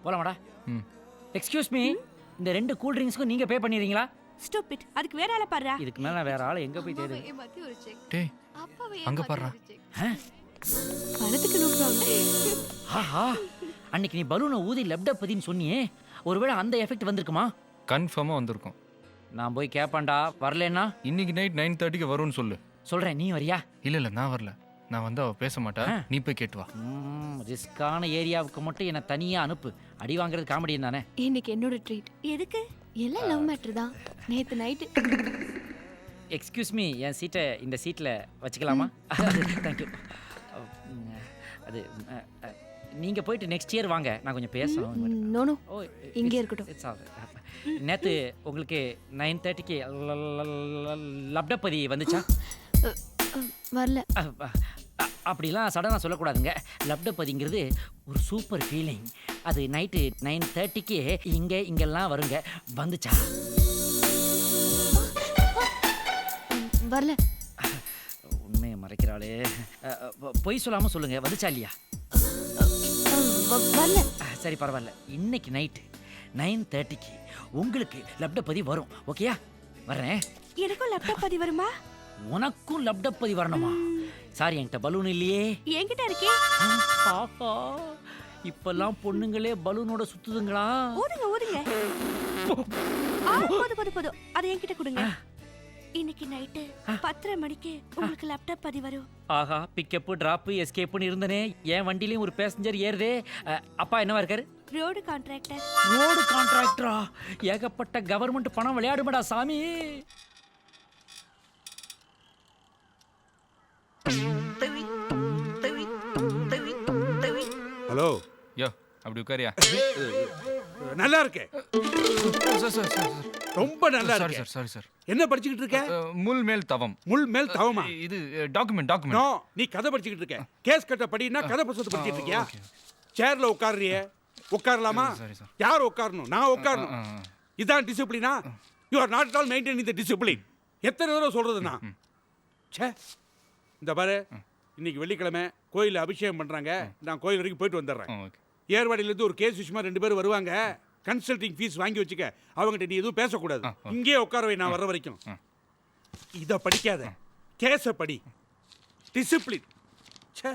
போலாமாடா? ம். Excuse me, இந்த 2 cool ட்ரிங்க்ஸ்க்கும் நீங்க பே பண்ணிடுறீங்களா? ஸ்டூபிட். அதுக்கு வேற ஆள பாருடா. இதுக்கு மேல நான் வேற ஆளை எங்க போய் தேடு? டேய் அங்க பாருடா. பணத்துக்கு நோ ப்ராப்ளம். ஆஹா, அன்னைக்கு நீ பலூனை ஊதி லெப்ட பதின்னு சொன்னியே, ஒருவேளை அந்த எஃபெக்ட் வந்திருக்குமா? கன்ஃபார்மா வந்திருக்கும். நான் போய் கேட்பான்டா, வரலன்னா இன்னைக்கு நைட் 9:30க்கு வரும்னு சொல்லு. சொல்றேன், நீ வரியா? இல்ல நான் வரல. நான் வந்து அவ பேச மாட்டா. நீ போய் கேட்டு வா. ரிஸ்கான ஏரியாவுக்கு மட்டும் என்ன தனியா அனுப்பு. அடி வாங்குறது காமெடியன் தானே? இன்னைக்கு என்னோட ட்ரீட். எதுக்கு? எல்லாம் லவ் மேட்டர் தான். நேத்து நைட். எக்ஸ்கியூஸ் மீ, என் சீட்டை இந்த சீட்டில் வச்சுக்கலாமா? தேங்க்யூ. அது நீங்கள் போயிட்டு நெக்ஸ்ட் இயர் வாங்க, நான் கொஞ்சம் பேசணும். No no. ஓ, இங்கே இருக்கட்டும். It's all. நேற்று உங்களுக்கு 9:30க்கு லப்டப்பதி வந்துச்சா? வரல. அப்படிலாம் சடனாக சொல்லக்கூடாதுங்க. லப்டப்பதிங்கிறது ஒரு சூப்பர் ஃபீலிங். அது நைட்டு 9:30க்கு இங்கெல்லாம் வருங்க. வந்துச்சா? வரல. உண்மையை மறைக்கிறாளே. பொய் சொல்லாமல் சொல்லுங்க, வந்துச்சா இல்லையா? வரல. சரி பரவாயில்ல. இன்னைக்கு நைட்டு 9:30க்கு உங்களுக்கு லப்டப்பதி வரும். ஓகேயா? வர்றேன். எனக்கும் லேப்டாப் பதி வருமா? உனக்கும் லப்டப்பதி வரணுமா? சாரி, என்கிட்ட பலூன் இல்லையே. என்கிட்ட இருக்கே. ஆஹா, இப்பெல்லாம் பொண்ணுங்களே பலூனோட சுத்துதுங்களா? ஊதுங்க ஊதுங்க. போதும். அதை என்கிட்ட கொடுங்க. இன்னைக்கு நைட்டு 10:30 மணிக்கு உங்களுக்கு லேப்டாப் பதி வரும். ஆஹா, பிக்கப் டிராப் எஸ்கேப்னு இருந்தனே. என் வண்டியிலயும் ஒரு பேசஞ்சர் ஏறுதே. அப்பா என்னவா இருக்காரு? Road contractor. ரோடு கான்ட்ராக்டரா? ஏகப்பட்ட கவர்மெண்ட் பணம் விளையாடுமடா சாமி. ஹலோ. யோ அப்படி உட்காரியா? நல்லா இருக்கே. சார் சார் சார் ரொம்ப நல்லா சாரி இருக்கே. Sir sorry sir. என்ன படிச்சுக்கிட்டு இருக்க? முள் மேல் தவம். முள் மேல் தவமா? இது டாக்குமெண்ட் நோ, டாக்குமெண்ட். நீ கதை படிச்சுக்கிட்டு இருக்க. கேஸ் கட்ட படினா கதை புத்தகத்தை படிச்சிட்டு இருக்கியா? சேர்ல உட்கார்றியே, உட்காரலாமா? சரி சார். யார் உட்காரணும்? நான் உட்காரணும். இதான் டிசிப்ளினா? You are not all maintaining the discipline. எத்தனை தடவை சொல்றது நான்? ச்சே. இந்த பாரு, இன்னைக்கு வெள்ளிக்கிழமை கோயிலில் அபிஷேகம் பண்றாங்க. நான் கோயில் வரைக்கும் போயிட்டு வந்துடுறேன். ஓகே. ஏர்வாடியிலேருந்து ஒரு கேஸ் விஷயமா 2 பேர் வருவாங்க. கன்சல்டிங் ஃபீஸ் வாங்கி வச்சுக்க. அவங்ககிட்ட நீ எதுவும் பேசக்கூடாது. இங்கேயே உட்கார வை, நான் வர்ற வரைக்கும். இதை படிக்காத, கேஸை படி. டிசிப்ளின். ச்சே.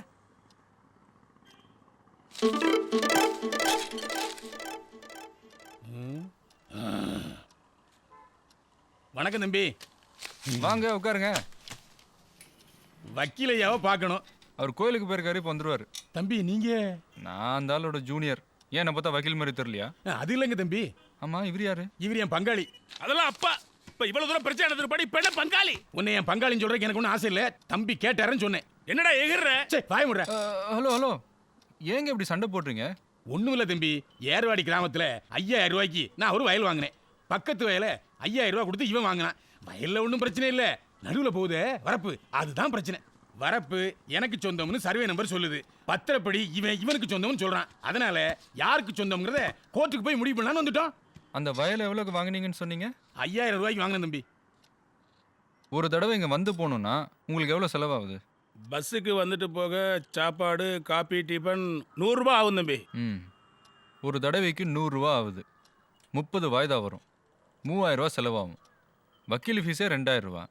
வணக்கம் தம்பி. வாங்க உட்காருங்க. வக்கீலையாவ பார்க்கணும். அவர் கோயிலுக்கு போயிருக்காரு, இப்போ வந்துருவாரு. தம்பி நீங்க? நான் அந்த ஆளோட ஜூனியர். ஏன் என்ன பார்த்தா வக்கீல் மாதிரி தெரியலையா? அது இல்லைங்க தம்பி. ஆமா, இவர் யாரு? இவர் என் பங்காளி. அதெல்லாம் அப்பா. இப்ப இவ்வளவு தூரம் பிரச்சனை நடந்துட்டு படி பெண்ண பங்காளி. உன்னை என் பங்காளின்னு சொல்றதுக்கு எனக்கு ஒன்றும் ஆசை இல்லை. தம்பி கேட்டாருன்னு சொன்னேன். என்னடா எகிர்ற? சே வாய முடுற. ஹலோ ஹலோ, ஏங்க இப்படி சண்டை போடுறீங்க? ஒண்ணும் இல்லை தம்பி. ஏர்வாடி கிராமத்துல 5000 ரூபாய்க்கு நான் ஒரு வயல் வாங்கினேன். பக்கத்து வயல 5000 ரூபாய் கொடுத்து இவன் வாங்கினான். வயல்ல ஒன்றும் பிரச்சனை இல்லை. நடுவில் போகுது வரப்பு, அதுதான் பிரச்சனை. வரப்பு எனக்கு சொந்தம்னு சர்வே நம்பர் சொல்லுது. பத்திரப்படி இவனுக்கு சொந்தம்னு சொல்றான். அதனால யாருக்கு சொந்தம்ங்கிறத கோர்ட்டுக்கு போய் முடிவு பண்ணலான்னு வந்துட்டோம். அந்த வயலை எவ்வளோக்கு வாங்கினீங்கன்னு சொன்னீங்க? 5000 ரூபாய்க்கு வாங்கினேன் தம்பி. ஒரு தடவை இங்கே வந்து போகணுன்னா உங்களுக்கு எவ்வளோ செலவாகுது? பஸ்ஸுக்கு வந்துட்டு போக சாப்பாடு காப்பி டிஃபன் 100 ரூபாய் ஆகும் தம்பி. ஒரு தடவைக்கு 100 ரூபா ஆகுது. 30 வாய்தா வரும். 3000 ரூபா செலவாகும். வக்கீல் ஃபீஸே 2000 ரூபா.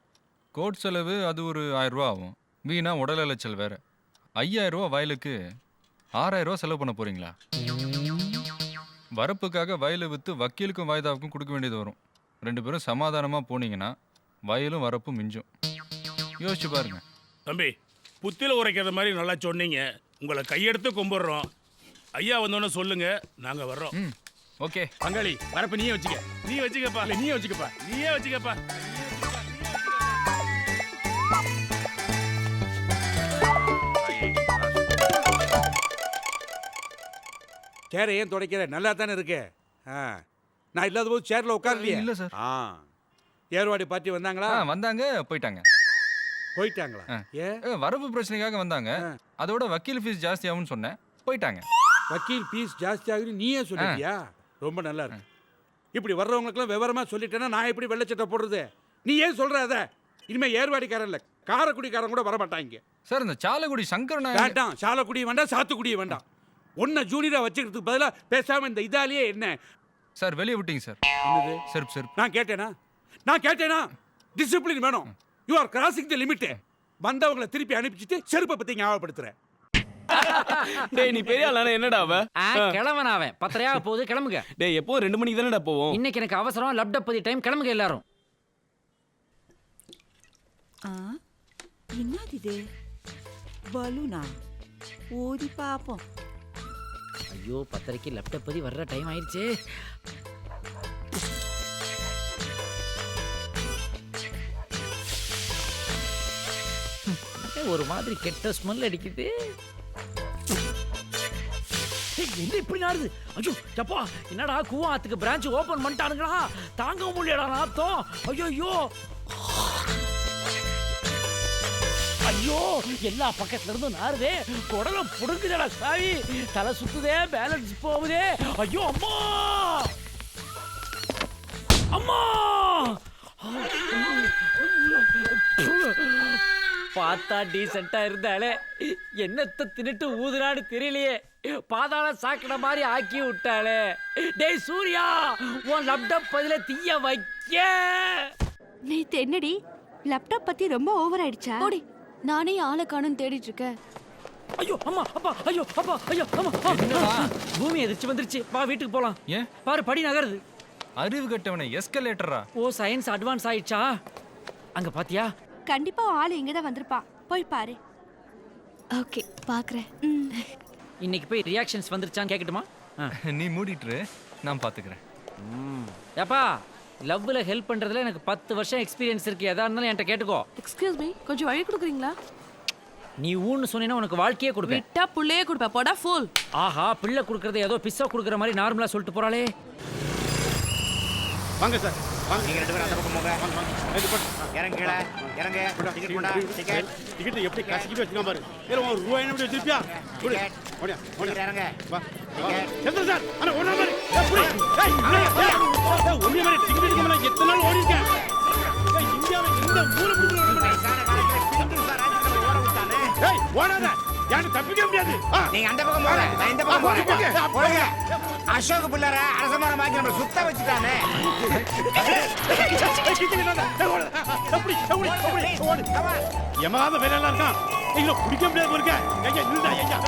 கோர்ட் செலவு அது ஒரு 1000 ரூபா ஆகும். வீணா உடல் அலைச்சல் வேற. 5000 ரூபா வயலுக்கு 6000 ரூபா செலவு பண்ண போறீங்களா? வரப்புக்காக வயலை விற்று வக்கீலுக்கும் வாய்தாவுக்கும் கொடுக்க வேண்டியது வரும். 2 பேரும் சமாதானமாக போனீங்கன்னா வயலும் வரப்பும் மிஞ்சும். யோசிச்சு பாருங்க தம்பி. புத்தியில் உரைக்கிற மாதிரி நல்லா சொன்னீங்க. உங்களை கையெடுத்து கும்பிடுறோம். ஐயா வந்தோன்னு சொல்லுங்க, நாங்கள் வர்றோம். ஓகே. பங்காளி வரப்பு நீயே வச்சுக்க. நீ வச்சுக்கப்பா. இல்லை நீயே வச்சுக்கப்பா. நீயே வச்சுக்கப்பா. சேரை ஏன் துடைக்கிற? நல்லா தானே இருக்கு. நான் இல்லாத போது சேர்ல உட்காரலையே. இல்லை சார். ஏர்வாடி பார்ட்டி வந்தாங்களா? வந்தாங்க, போயிட்டாங்க. போயிட்டாங்களா? ஏன்? வரப்பு பிரச்சனைக்காக வந்தாங்க. அதோட வக்கீல் ஃபீஸ் ஜாஸ்தி ஆகும்னு சொன்னேன், போயிட்டாங்க. வக்கீல் ஃபீஸ் ஜாஸ்தி ஆகுது நீயே சொல்லிட்டியா? ரொம்ப நல்லா இருக்கு. இப்படி வர்றவங்களுக்குலாம் விவரமா சொல்லிட்டேன்னா நான் எப்படி வெள்ளச்சட்டை போடுறது? நீ ஏன் சொல்ற அத? இனிமே ஏர்வாடிக்காரன் இல்ல, காரக்குடிக்காரன் கூட வர மாட்டாங்க சார். இந்த சாலக்குடி சங்கர் வேண்டாம். சாலக்குடி வேண்டாம், சாத்துக்குடி வேண்டாம். உன்னை ஜூனியரா வச்சுக்கிறதுக்கு பதிலா பேசாம இந்த இதாலேயே என்ன சார் வெளியே விட்டீங்க சார். என்னது? செருப்பு செருப்பு. நான் கேட்டேனா டிசிப்ளின் வேணும். You are crossing the limit. வந்தவங்களை திருப்பி அனுப்பிச்சிட்டு செருப்பை பத்தி ஞாபகப்படுத்துறேன். டேய் நீ பெரிய ஆளானே என்னடா அவ? கிளம்பன அவன் 10:30 போகுது, கிளம்புங்க. டேய் எப்போ 2 மணிக்கு தானடா போவோம். இன்னைக்கு எனக்கு அவசரம், லேப்டாப் பத்தி டைம், கிளம்புங்க எல்லாரும். என்னது இது பலூனா? ஓதி பாப்போம். ஐயோ 10:30க்கு லேப்டாப் பத்தி வர்ற டைம் ஆயிடுச்சு. ஒரு மாதிரி கெட்ட ஸ்மெல் அடிக்குது. என்ன இப்படி நாடுது? ஐயோ அப்பா, என்னடா கூவாத்துக்கு பிரான்ச் ஓபன் பண்ணிட்டானுங்களா? தாங்க முடியலடா நாத்தம். ஐயோ ஐயோ ஐயோ, எல்லா பக்கத்துல இருந்தும் நாறுதே. குடல புடுங்குதடா சாவி. தலை சுத்துதே, பேலன்ஸ் போகுதே. ஐயோ அம்மா அம்மா. பார்த்தா டீசெண்டா இருந்தாலே என்னத்தை தின்னுட்டு ஊதுறான்னு தெரியலையே. பாதாள சாக்கடை மாதிரி ஆக்கி விட்டாளே. டேய் சூர்யா, உன் லேப்டாப் பதில தீய வைக்க. நேத்து என்னடி லேப்டாப் பத்தி ரொம்ப ஓவர் ஆயிடுச்சா? போடி, நானே ஆளை காணும் தேடிட்டு இருக்கேன். ஐயோ அம்மா அப்பா, ஐயோ அப்பா, ஐயோ அம்மா. பூமி எதிர்ச்சி வந்துருச்சு, வா வீட்டுக்கு போலாம். ஏன்? பாரு படி நகருது. அறிவு கட்டவனே, எஸ்கலேட்டரா? ஓ சயின்ஸ் அட்வான்ஸ் ஆயிடுச்சா? அங்க பாத்தியா? கண்டிப்பா ஆள் இங்கதான் வந்திருப்பா, போய் பாரு. ஓகே பாக்குறேன். இன்னைக்கு போய் ரியாக்ஷன்ஸ் வந்துருச்சான்னு கேட்கட்டுமா? நீ மூடிட்டுரு, நான் பாத்துக்கிறேன். ஏப்பா, லவ்ல ஹெல்ப் பண்றதுல எனக்கு 10 வருஷம் எக்ஸ்பீரியன்ஸ் இருக்கு. எதா இருந்தாலும் என்கிட்ட கேட்டுக்கோ. எக்ஸ்கியூஸ் மீ, கொஞ்சம் வழி கொடுக்குறீங்களா? நீ ஊன்னு சொன்னீங்கன்னா உனக்கு வாழ்க்கையே கொடுப்பேன். விட்டா புள்ளையே கொடுப்பா, போடா ஃபூல். ஆஹா, பிள்ளை கொடுக்கறத ஏதோ பிஸ்ஸா கொடுக்குற மாதிரி நார்மலா சொல்லிட்டு போறாளே. வாங்க சார், வாங்க. நீங்க 2 பேரும் அந்த பக்கம் போங்க. இறங்க கீழே, இறங்க. டிக்கெட் கொண்டா, டிக்கெட். டிக்கெட் எப்படி கசிக்கிட்டு வச்சுக்காம பாரு. ஏல ஒரு ரூபாய் என்ன வச்சிருப்பியா? டிக்கெட். ஓடியா, ஓடி இறங்க. வா. டிக்கெட். சந்திர சார், அண்ணா ஒண்ணா மாதிரி. ஒண்ணே மாதிரி டிக்கெட் எடுக்காம எத்தனை நாள் ஓடி இருக்கேன். இந்தியாவை எந்த ஊரை பிடிச்சு வயசான காலத்துல சிந்து சார் ராஜ்யத்துல ஓட விட்டானே. ஏய் ஓடாத, யாரும் தப்பிக்க முடியாது. நீங்க அந்த பக்கம் போங்க, நான் இந்த பக்கம் போறேன். போங்க. அசோக் பிள்ளைற அரசமரம் மாக்கி நம்ம சுத்த வச்சுட்டானே. எமாத வேலையெல்லாம் இருக்கான். ஐயோ குடிக்க முடியாது இருக்க. ஐயா நில்லுடா ஐயா.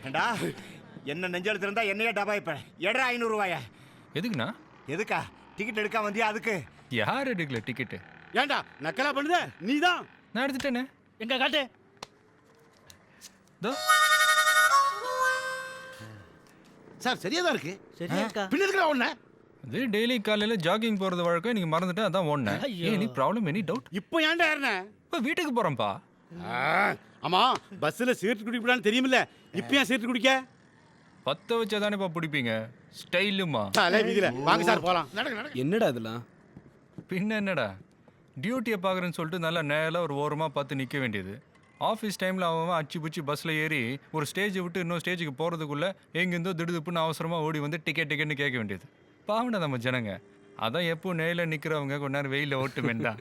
ஏண்டா, என்ன நெஞ்செழுத்து இருந்தா என்னையே டபாய்ப்பேன். எடா 500 ரூபாயா? எதுக்குண்ணா? எதுக்கா? டிக்கெட் எடுக்காம வந்தியா அதுக்கு? யார் எடுக்கல டிக்கெட்டு? ஏண்டா நக்கலா பண்ணுத? நீதான். நான் எடுத்துட்டேனே. எங்க காட்டு. தோ சார் சரியா தான் இருக்கு. சரியா இருக்கா? பின்ன இருக்கா ஒண்ணே. அது டெய்லி காலையில ஜாகிங் போறது வழக்கம். இன்னைக்கு மறந்துட்டேன், அதான் ஓடுனேன். Any problem, any doubt? இப்போ ஏன்டா ஏறன? இப்போ வீட்டுக்கு போறேன்ப்பா. ஆமா, பஸ்ல சிகரெட் குடிக்கக்கூடாதுன்னு தெரியுமில்ல. இப்போ ஏன் சிகரெட் குடிக்க? பத்த வச்சா தானேப்பா பிடிப்பீங்க. ஸ்டைலுமா? தலை விதில. வாங்க சார் போலாம். நடங்க நடங்க. என்னடா இதெல்லாம்? பின்ன என்னடா, டியூட்டியை பார்க்குறேன்னு சொல்லிட்டு நல்லா நேராக ஒரு ஓரமாக பார்த்து நிற்க வேண்டியது. ஆஃபீஸ் டைமில் அவன் அச்சு பிடிச்சி பஸ்ஸில் ஏறி ஒரு ஸ்டேஜை விட்டு இன்னொரு ஸ்டேஜுக்கு போகிறதுக்குள்ளே எங்கேருந்தோ திடுதுப்புன்னு அவசரமாக ஓடி வந்து டிக்கெட்டுன்னு கேட்க வேண்டியது. பாவண்டா நம்ம ஜனங்க. அதான் எப்போ நேரில் நிற்கிறவங்க கொஞ்ச நேரம் வெயிலில் ஓட்டு வேண்டாம்.